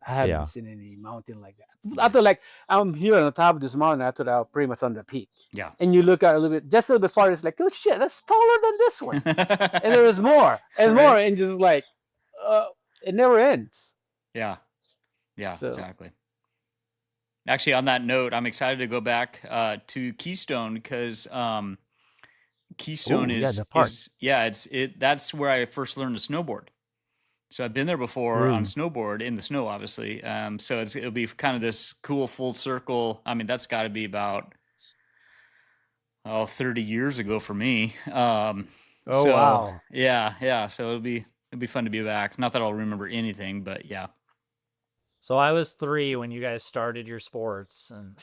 I Yeah. haven't seen any mountain like that. I thought like I'm here on the top of this mountain. I thought I was pretty much on the peak. Yeah. And you look at a little bit, just a little bit farther. It's like, oh shit, that's taller than this one. And there was more and Right. more, and just like, it never ends. Yeah. Yeah, So- exactly. Actually, on that note, I'm excited to go back to Keystone because Keystone Ooh, yeah, is the park. that's where I first learned to snowboard. So I've been there before on Ooh. snowboard in the snow, obviously. So it'll be kind of this cool full circle. I mean, that's got to be about 30 years ago for me. Oh, So wow. yeah. So it'll be fun to be back. Not that I'll remember anything, but yeah. So I was 3 when you guys started your sports, and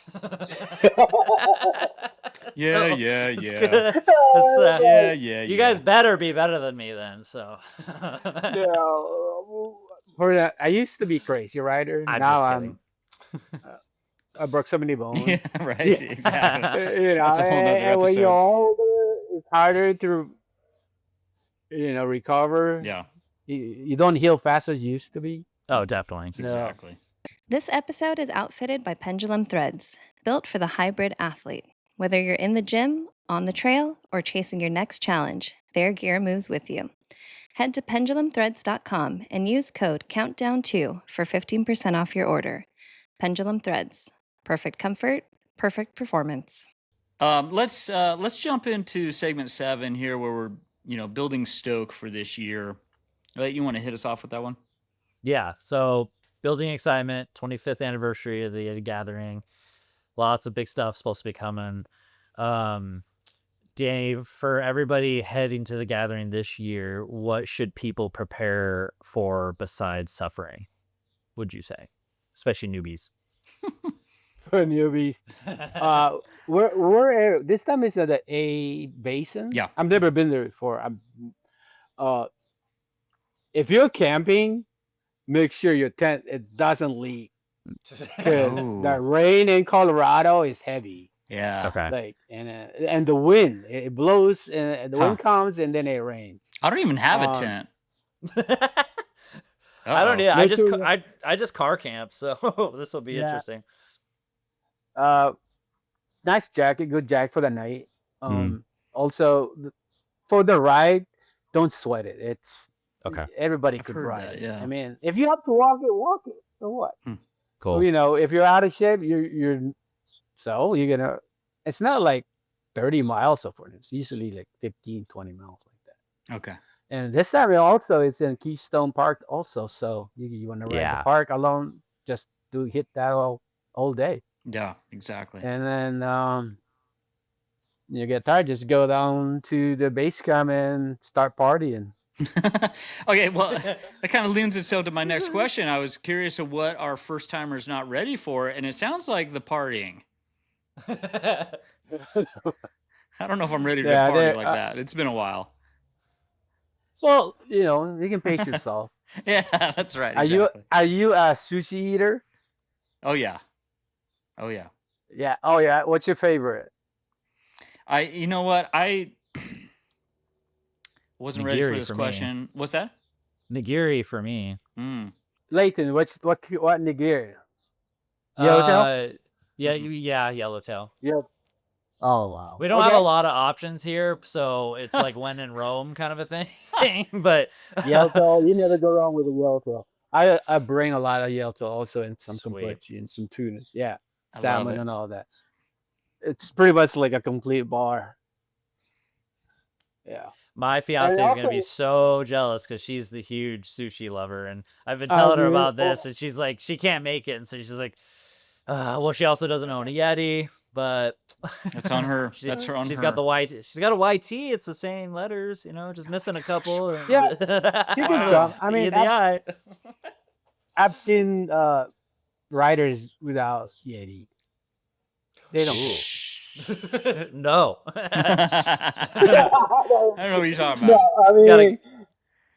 Yeah, So, yeah, it's yeah. good. It's, Yeah. you guys better be better than me then. So For that, I used to be crazy rider. I'm Now just kidding. I broke so many bones. Yeah, right. Exactly. You know, That's a whole nother and when you're episode. older, it's harder to recover. Yeah, You don't heal fast as you used to be. Oh, definitely. No. exactly. This episode is outfitted by Pendulum Threads, built for the hybrid athlete. Whether you're in the gym, on the trail, or chasing your next challenge, their gear moves with you. Head to pendulumthreads.com and use code COUNTDOWN2 for 15% off your order. Pendulum Threads. Perfect comfort, perfect performance. Let's jump into segment 7 here, where we're building stoke for this year. You want to hit us off with that one? Yeah. So building excitement, 25th anniversary of the Yeti Gathering. Lots of big stuff supposed to be coming. Danny, for everybody heading to the gathering this year, what should people prepare for besides suffering, would you say? Especially newbies. For newbies. We're this time is at the A Basin. Yeah. I've never been there before. If you're camping, make sure your tent it doesn't leak. because Oh. the rain in Colorado is heavy. Yeah. Okay. Like and the wind it blows and the wind comes and then it rains. I don't even have a Um, tent. I don't Uh-oh. need. No I just car camp, so this will be Yeah. interesting. Nice jacket, good jacket for the night. Mm. Also for the ride, don't sweat it. It's Okay. everybody I've could heard ride that, it. yeah. I mean, if you have to walk it, walk it. So what? Cool. You know, if you're out of shape, you're gonna. It's not like 30 miles so far. It's usually like 15, 20 miles like that. Okay. And this time also it's in Keystone Park also. So you want to ride the Yeah. park alone, just to hit that all day. Yeah, exactly. And then you get tired, just go down to the base camp and start partying. Okay, well, that kind of leans itself to my next question. I was curious of what our first timers not ready for, and it sounds like the partying. I don't know if I'm ready to Yeah, party they're like that. It's been a while. well, you can pace yourself. Yeah, that's right. Are Exactly. you a sushi eater? Oh yeah. Oh yeah. Yeah. Oh yeah. What's your favorite? You know what? I wasn't ready for Nigiri this for me. question. What's that? Nigiri for me. Leighton, what nigiri? Yellowtail? Yeah, yellowtail. Yep. Oh wow. We don't have a lot of options here, so it's like when in Rome kind of a thing. But Yellowtail, you never go wrong with a yellowtail. I bring a lot of yellowtail also in some Sweet. kombucha and some tuna. Yeah. I love Salmon it. and all that. It's pretty much like a complete bar. Yeah. My fiance is gonna be so jealous because she's the huge sushi lover, and I've been telling her about this, and she's like, she can't make it, and so she's like, well, she also doesn't own a Yeti, but That's on her. That's on she's her. got the YT. She's got a YT. It's the same letters, just missing a couple. Yeah, you can come. I mean, I've seen riders without Yeti. They don't go. No. I don't know what you're talking about. No, I mean,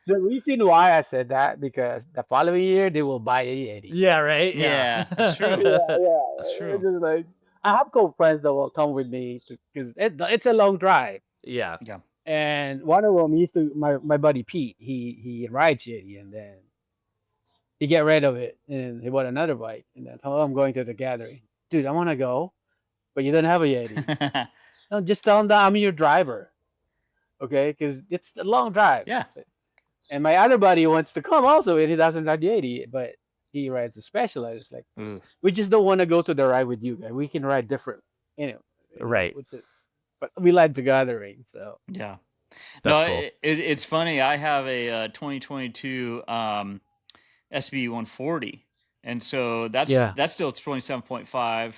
the reason why I said that because the following year they will buy a Yeti. Yeah, right. Yeah, that's true. Yeah, That's true. It's just like I have couple friends that will come with me because it's a long drive. Yeah. And one of them used to my buddy Pete. He rides Yeti, and then he get rid of it, and he bought another bike. And then told him, I'm going to the gathering, dude. I want to go, but you don't have a Yeti. No, just tell him that I'm your driver, okay? Because it's a long drive. Yeah. And my other buddy wants to come also, and he doesn't have Yeti, but he rides a Specialized. Like, we just don't want to go to the ride with you guys. We can ride different, Right. But we like the gathering, so yeah. That's no, cool. It's funny. I have a 2022 SB 140, and so that's still 27.5.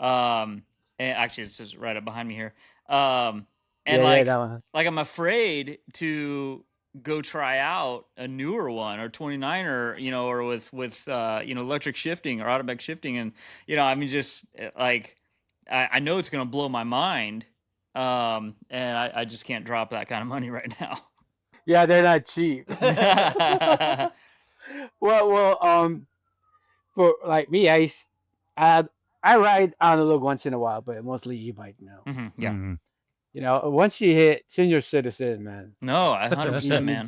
And actually, it says right up behind me here. And like I'm afraid to go try out a newer one or 29er, or with electric shifting or automatic shifting, and I mean, just like I know it's going to blow my mind, and I just can't drop that kind of money right now. Yeah, they're not cheap. well, for like me, I ride analog once in a while, but mostly e-bike now. Yeah. Mm-hmm. Once you hit senior citizen, man. No, 100%, man.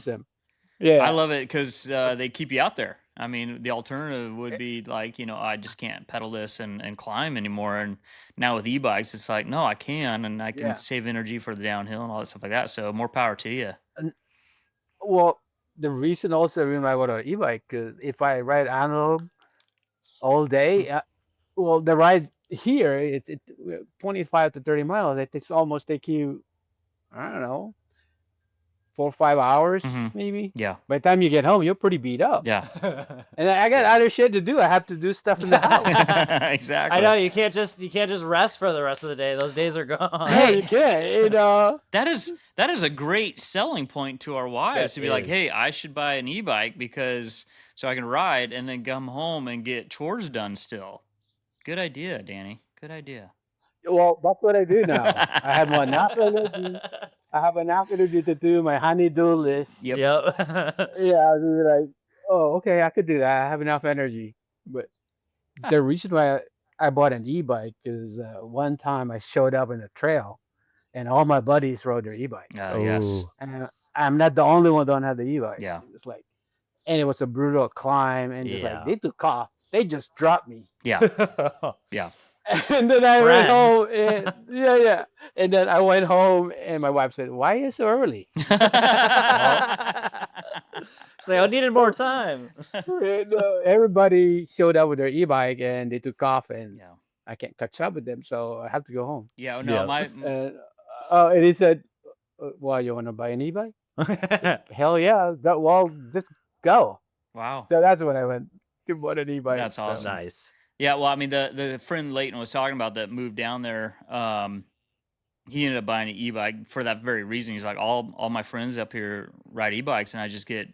Yeah, I love it because they keep you out there. I mean, the alternative would be like, I just can't pedal this and climb anymore. And now with e-bikes, it's like, no, I can, and I can save energy for the downhill and all that stuff like that. So more power to you. Well, the reason also I want an e-bike because if I ride analog all day, the ride here it 25 to 30 miles. It's almost take you, I don't know, 4 or 5 hours maybe. Yeah. By the time you get home, you're pretty beat up. Yeah. And I got other shit to do. I have to do stuff in the house. Exactly. I know you can't just rest for the rest of the day. Those days are gone. Hey, you can't. That is a great selling point to our wives to be like, hey, I should buy an e-bike so I can ride and then come home and get chores done still. Good idea, Danny. Good idea. Well, that's what I do now. I have more enough energy. I have enough energy to do my honey-do list. Yep. Yeah, I'll be like, oh, okay, I could do that. I have enough energy. But the reason why I bought an e-bike is one time I showed up in a trail and all my buddies rode their e-bike, Yes. Oh, and I'm not the only one don't have the e-bike. Yeah. It's like, and it was a brutal climb, and just like yeah. they took off, they just dropped me, Yeah. Yeah. and then I went Friends. home, and yeah, and then I went home, and my wife said, "Why are you so early?" So I needed more time. And, everybody showed up with their e-bike, and they took off, and Yeah. I can't catch up with them, so I have to go home. Yeah. No, Yeah. And and he said, "Well, you want to buy an e-bike?" Hell yeah! Well, just go. wow. So that's when I went to buy an e-bike. That's so. awesome. Nice. Yeah, well, I mean, the friend Leighton was talking about that moved down there. He ended up buying an e-bike for that very reason. He's like, all my friends up here ride e-bikes, and I just get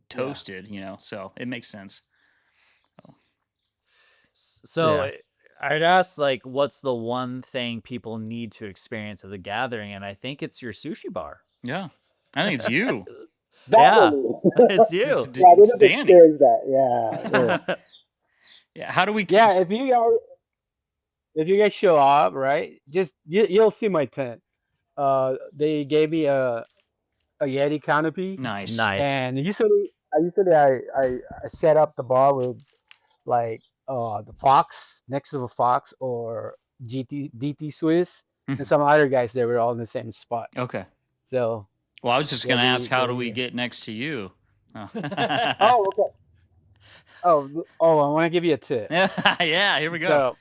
toasted, you know. So it makes sense. So Yeah. I'd ask, like, what's the one thing people need to experience at the gathering? And I think it's your sushi bar. Yeah, I think it's you. Yeah, Definitely. it's you. It's Danny. experience that. Yeah. Yeah, how do we? Yeah. If you guys show up, right? Just you'll see my tent. They gave me a Yeti canopy, Nice. Nice. and usually I set up the bar with like the Fox next to the Fox or DT Swiss Mhm. and some other guys. They were all in the same spot. Okay. So Well, I was just Yeah, gonna ask, how do they- we get next to you? Oh, oh okay. I want to give you a tip. yeah. Here we go.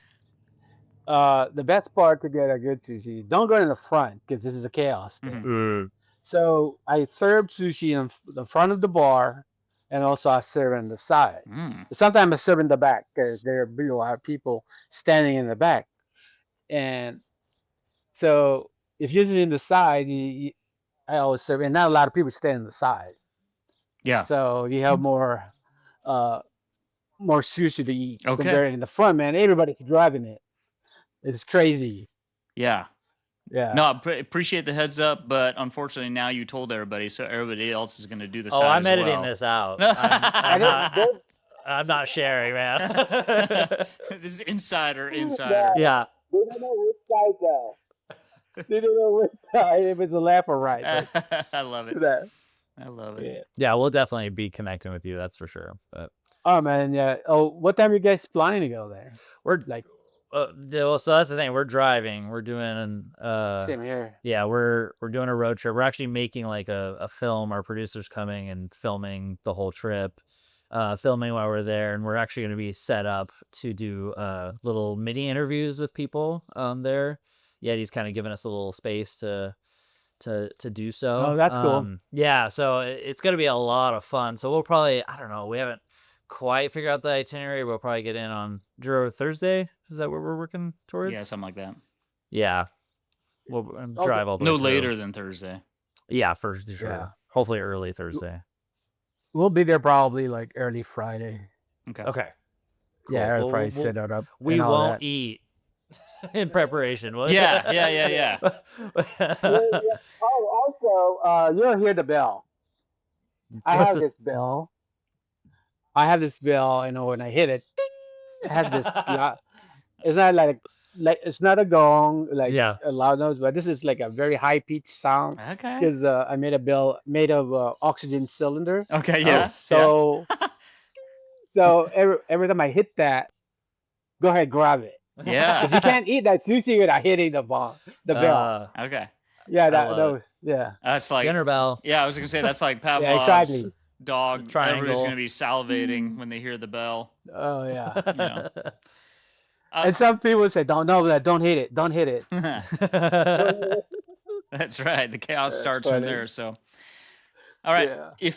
So the best part to get a good sushi, don't go in the front because this is a chaos thing. Mhm. So I serve sushi in the front of the bar, and also I serve on the side. Mm. Sometimes I serve in the back because there be a lot of people standing in the back. And so if you're in the side, I always serve, and not a lot of people stand in the side. Yeah. So you have more sushi to eat Okay. compared in the front, man. Everybody's driving it. It's crazy. Yeah. Yeah. No, I appreciate the heads up, but unfortunately now you told everybody, so everybody else is going to do the Oh, side I'm as editing well. this out. I I'm not sharing, man. This is insider. Yeah. They don't know which side though. They don't know which side, if it's a left or right. But I love it. that. I love it. Yeah. Yeah, we'll definitely be connecting with you. That's for sure. But Oh man, yeah. Oh, what time are you guys planning to go there? we're Like well, so that's the thing. We're driving. We're doing same here. yeah, we're doing a road trip. We're actually making like a film. Our producer's coming and filming the whole trip, filming while we're there, and we're actually going to be set up to do little mini interviews with people there. Yeti's kind of giving us a little space to do so. Oh, that's cool. Yeah, so it's going to be a lot of fun. So we'll probably, I don't know, we haven't quite figured out the itinerary. We'll probably get in on Drew Thursday. Is that what we're working towards? Yeah, something like that. Yeah. We'll drive all the way No through. later than Thursday. Yeah, for sure. Yeah. Hopefully early Thursday. We'll be there probably like early Friday. Okay. Okay. Cool. Yeah, early We'll- Friday we'll- set it up. We and all won't that. eat in preparation. will we? Yeah. Oh, also, you'll hear the bell. I What's have the- this bell. When I hit it, it has this. It's not like it's not a gong like Yeah. a loud noise, but this is like a very high pitched sound Okay. because I made a bell made of oxygen cylinder. Okay. Yeah. So every time I hit that, go ahead grab it Yeah. because you can't eat that sushi without hitting the bell. Okay. Yeah, love that was yeah. That's like. dinner bell. Yeah, I was gonna say that's like Pavlov's Yeah, exactly. dog. Triangle. Everybody's gonna be salivating when they hear the bell. Oh yeah. know. And some people say, "Don't hit it, don't hit it." That's right. The chaos That's starts from funny. there. So, all right. Yeah.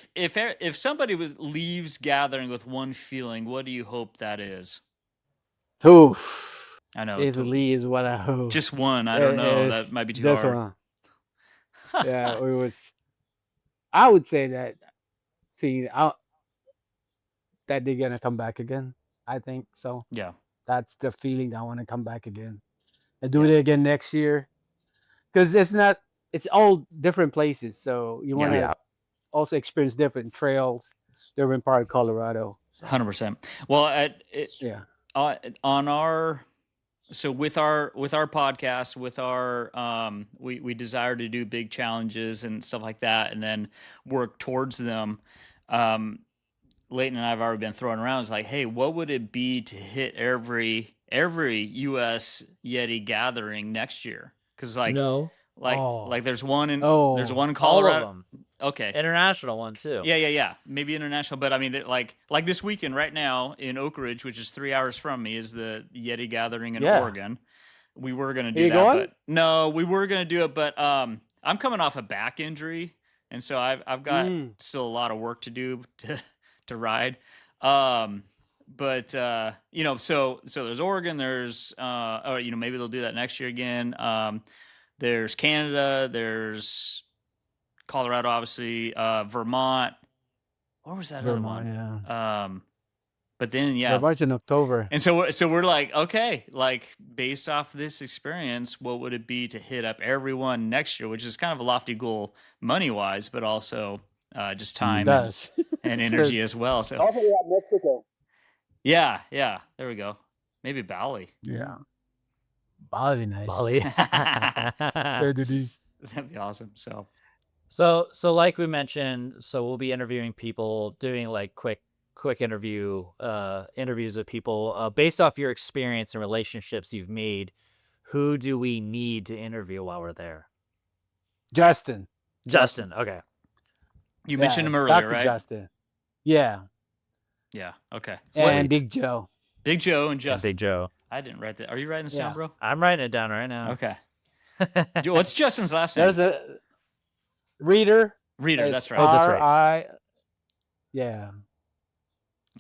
If somebody leaves gathering with one feeling, what do you hope that is? Oof. I know. Easily is what I hope. Just one. I don't know. That might be too hard. One. Yeah, it was. I would say that that they're gonna come back again. I think so. Yeah. That's the feeling that I want to come back again and do it again next year. Because it's all different places. So you want to Yeah. also experience different trails, different part of Colorado. 100%. Well, Yeah. on our so with our podcast, with our we desire to do big challenges and stuff like that, and then work towards them. Leighton and I have already been throwing around. It's like, hey, what would it be to hit every U.S. Yeti gathering next year? Because No, like there's one in Oh. there's one in all of Colorado. them. Okay. International one too. Yeah. Maybe international, but I mean, like this weekend right now in Oak Ridge, which is 3 hours from me, is the Yeti Gathering in Yeah. Oregon. We were gonna Are do you that, going? but no, we were gonna do it, but I'm coming off a back injury, and so I've got still a lot of work to do to ride. But you know, so there's Oregon, there's or you know, maybe they'll do that next year again. There's Canada, there's Colorado, obviously, Vermont. What was that other Vermont, one? yeah. But then Vermont's in October. and so we're like, okay, like based off this experience, what would it be to hit up everyone next year? Which is kind of a lofty goal money wise, but also just time and energy as well. So Also, we have Mexico. yeah, there we go. Maybe Bali. Yeah. Bali, nice. Bali. There, dudes. That'd be awesome. So like we mentioned, so we'll be interviewing people, doing like quick interviews with people based off your experience and relationships you've made. Who do we need to interview while we're there? Justin. Okay. You mentioned him earlier, Dr. right? Justin. Yeah. Yeah. Okay. And Big Joe. Big Joe and Justin. Big Joe. I didn't write that. Are you writing this down, bro? I'm writing it down right now. Okay. What's Justin's last name? There's a Reader. That's right. Oh, that's right. R-I. Yeah.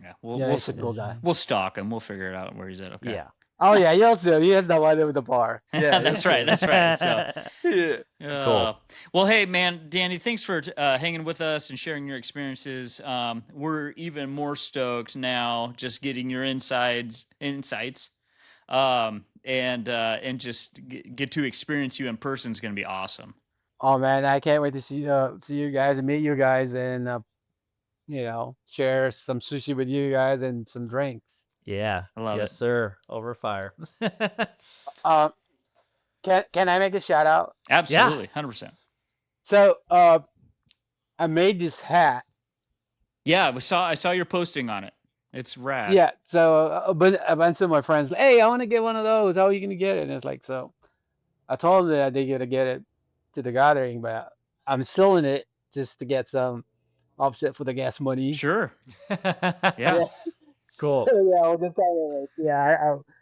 Yeah, he's a cool guy. We'll stalk him. We'll figure it out where he's at. Okay. Yeah. Oh yeah, he has the one with the bar. Yeah, that's right. So yeah. Cool. Well, hey man, Danny, thanks for hanging with us and sharing your experiences. We're even more stoked now, just getting your insights, and just get to experience you in person is going to be awesome. Oh man, I can't wait to see you guys and meet you guys and share some sushi with you guys and some drinks. Yeah. I love it. Yes, sir. Over fire. Can I make a shout out? Absolutely, 100%. So I made this hat. Yeah, I saw your posting on it. It's rad. Yeah. So a bunch of my friends, hey, I want to get one of those. How are you gonna get it? And it's like, so I told them that they're gonna get it to the gathering, but I'm selling it just to get some offset for the gas money. Sure. Yeah. Cool. So, yeah, we'll just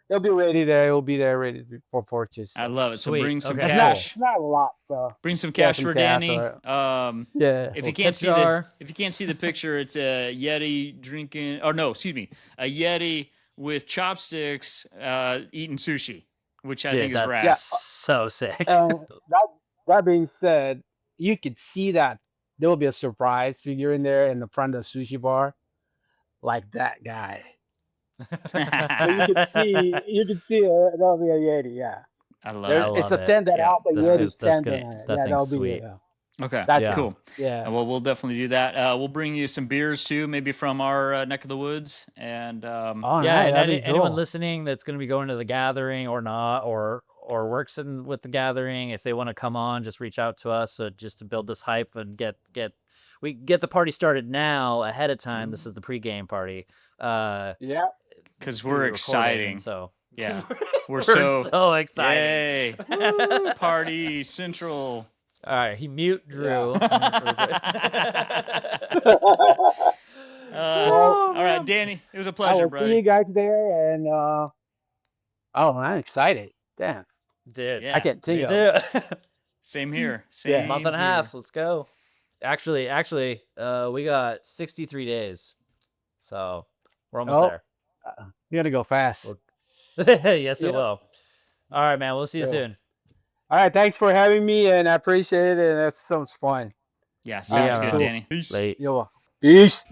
they'll be ready there. It will be there ready for purchase. I love it. Sweet. So bring some Okay. cash. It's not a lot, so Bring some cash for Danny. yeah. If you can't see the picture, it's a Yeti drinking. Oh no, excuse me, a Yeti with chopsticks eating sushi, which I think is rad. Yeah. So sick. That being said, you could see that there will be a surprise figure in there in the front of the sushi bar, like that guy. So you can see that'll be a Yeti. Yeah. I love it's a tent that out the Yeti tent. That'll be sweet. Okay, that's cool. Yeah. Well, we'll definitely do that. We'll bring you some beers too, maybe from our neck of the woods. And anyone listening that's going to be going to the gathering or not, or works with the gathering, if they want to come on, just reach out to us just to build this hype and get the party started now ahead of time. This is the pregame party. Yeah. Because we're exciting. So yeah, we're so excited. Yay. Woo, party central. All right, he mute Drew. All right, Danny, it was a pleasure, brother. See you guys there, and I'm excited. Damn, dude, I can't think of it. Same here. Month and a half. Let's go. Actually, we got 63 days, so we're almost there. You gotta go fast. Yes, it will. All right, man. We'll see you soon. All right, thanks for having me, and I appreciate it. And that sounds fun. Yeah, sounds good, cool. Danny. Peace. Peace.